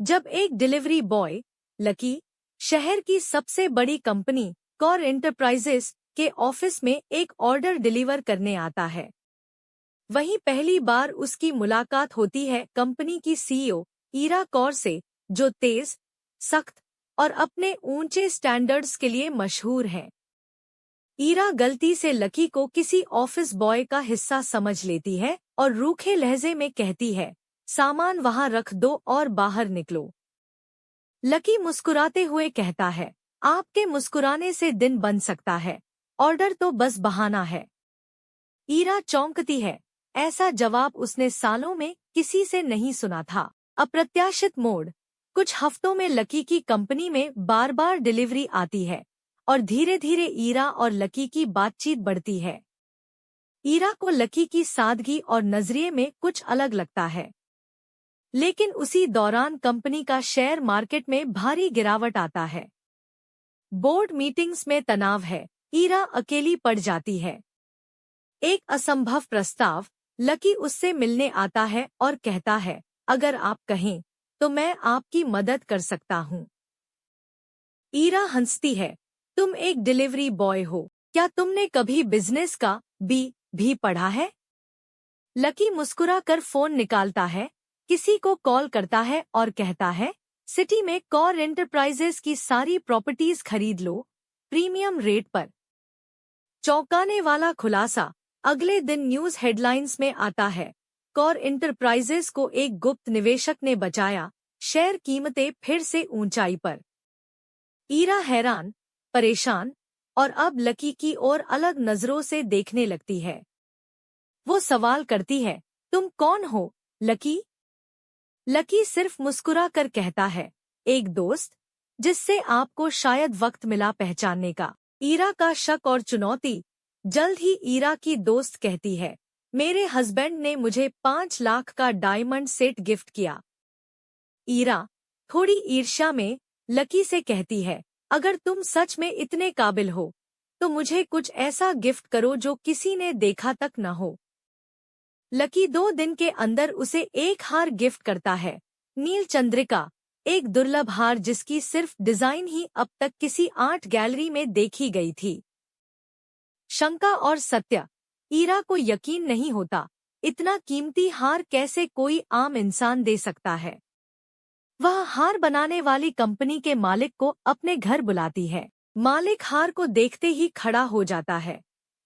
जब एक delivery boy lucky शहर की सबसे बड़ी कंपनी कौर एंटरप्राइजेस के ऑफिस में एक ऑर्डर डिलीवर करने आता है, वहीं पहली बार उसकी मुलाकात होती है कंपनी की सीईओ ईरा कौर से, जो तेज, सख्त और अपने ऊंचे स्टैंडर्ड्स के लिए मशहूर है। ईरा गलती से लकी को किसी ऑफिस बॉय का हिस्सा समझ लेती है और रूखे लहजे में कहती है, सामान वहां रख दो और बाहर निकलो। लकी मुस्कुराते हुए कहता है, आपके मुस्कुराने से दिन बन सकता है, ऑर्डर तो बस बहाना है। ईरा चौंकती है, ऐसा जवाब उसने सालों में किसी से नहीं सुना था। अप्रत्याशित मोड़। कुछ हफ्तों में लकी की कंपनी में बार बार डिलीवरी आती है और धीरे धीरे ईरा और लकी की बातचीत बढ़ती है। ईरा को लकी की सादगी और नजरिए में कुछ अलग लगता है, लेकिन उसी दौरान कंपनी का शेयर मार्केट में भारी गिरावट आता है। बोर्ड मीटिंग्स में तनाव है, ईरा अकेली पड़ जाती है। एक असंभव प्रस्ताव। लकी उससे मिलने आता है और कहता है, अगर आप कहें तो मैं आपकी मदद कर सकता हूँ। ईरा हंसती है, तुम एक डिलीवरी बॉय हो, क्या तुमने कभी बिजनेस का बी भी पढ़ा है? लकी मुस्कुरा कर फोन निकालता है, किसी को कॉल करता है और कहता है, सिटी में कौर एंटरप्राइजेस की सारी प्रॉपर्टीज खरीद लो, प्रीमियम रेट पर। चौंकाने वाला खुलासा। अगले दिन न्यूज हेडलाइंस में आता है, कौर एंटरप्राइजेस को एक गुप्त निवेशक ने बचाया, शेयर कीमतें फिर से ऊंचाई पर। ईरा हैरान, परेशान और अब लकी की ओर अलग नजरों से देखने लगती है। वो सवाल करती है, तुम कौन हो, लकी? लकी सिर्फ मुस्कुरा कर कहता है, एक दोस्त, जिससे आपको शायद वक्त मिला पहचानने का। ईरा का शक और चुनौती। जल्द ही ईरा की दोस्त कहती है, मेरे हस्बैंड ने मुझे 5 लाख का डायमंड सेट गिफ्ट किया। ईरा थोड़ी ईर्ष्या में लकी से कहती है, अगर तुम सच में इतने काबिल हो तो मुझे कुछ ऐसा गिफ्ट करो जो किसी ने देखा तक न हो। लकी 2 दिन के अंदर उसे एक हार गिफ्ट करता है, नील चंद्रिका, एक दुर्लभ हार जिसकी सिर्फ डिजाइन ही अब तक किसी आर्ट गैलरी में देखी गई थी। शंका और सत्य। ईरा को यकीन नहीं होता, इतना कीमती हार कैसे कोई आम इंसान दे सकता है। वह हार बनाने वाली कंपनी के मालिक को अपने घर बुलाती है। मालिक हार को देखते ही खड़ा हो जाता है,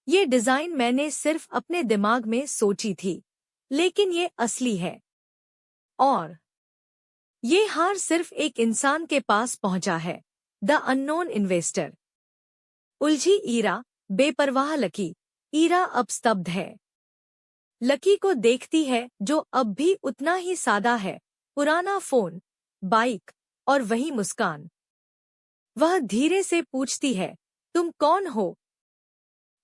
ये डिजाइन मैंने सिर्फ अपने दिमाग में सोची थी, लेकिन ये असली है। और ये हार सिर्फ एक इंसान के पास पहुंचा है, द अननोन इन्वेस्टर। उलझी ईरा, बेपरवाह लकी। ईरा अब स्तब्ध है। लकी को देखती है, जो अब भी उतना ही सादा है, पुराना फोन, बाइक और वही मुस्कान। वह धीरे से पूछती है, तुम कौन हो?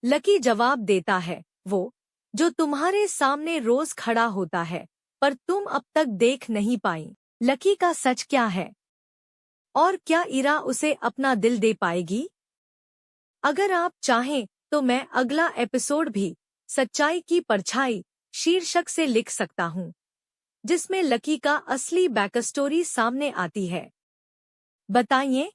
लकी जवाब देता है, वो जो तुम्हारे सामने रोज खड़ा होता है, पर तुम अब तक देख नहीं पाई। लकी का सच क्या है? और क्या ईरा उसे अपना दिल दे पाएगी? अगर आप चाहें तो मैं अगला एपिसोड भी सच्चाई की परछाई शीर्षक से लिख सकता हूँ, जिसमें लकी का असली बैकस्टोरी सामने आती है। बताइए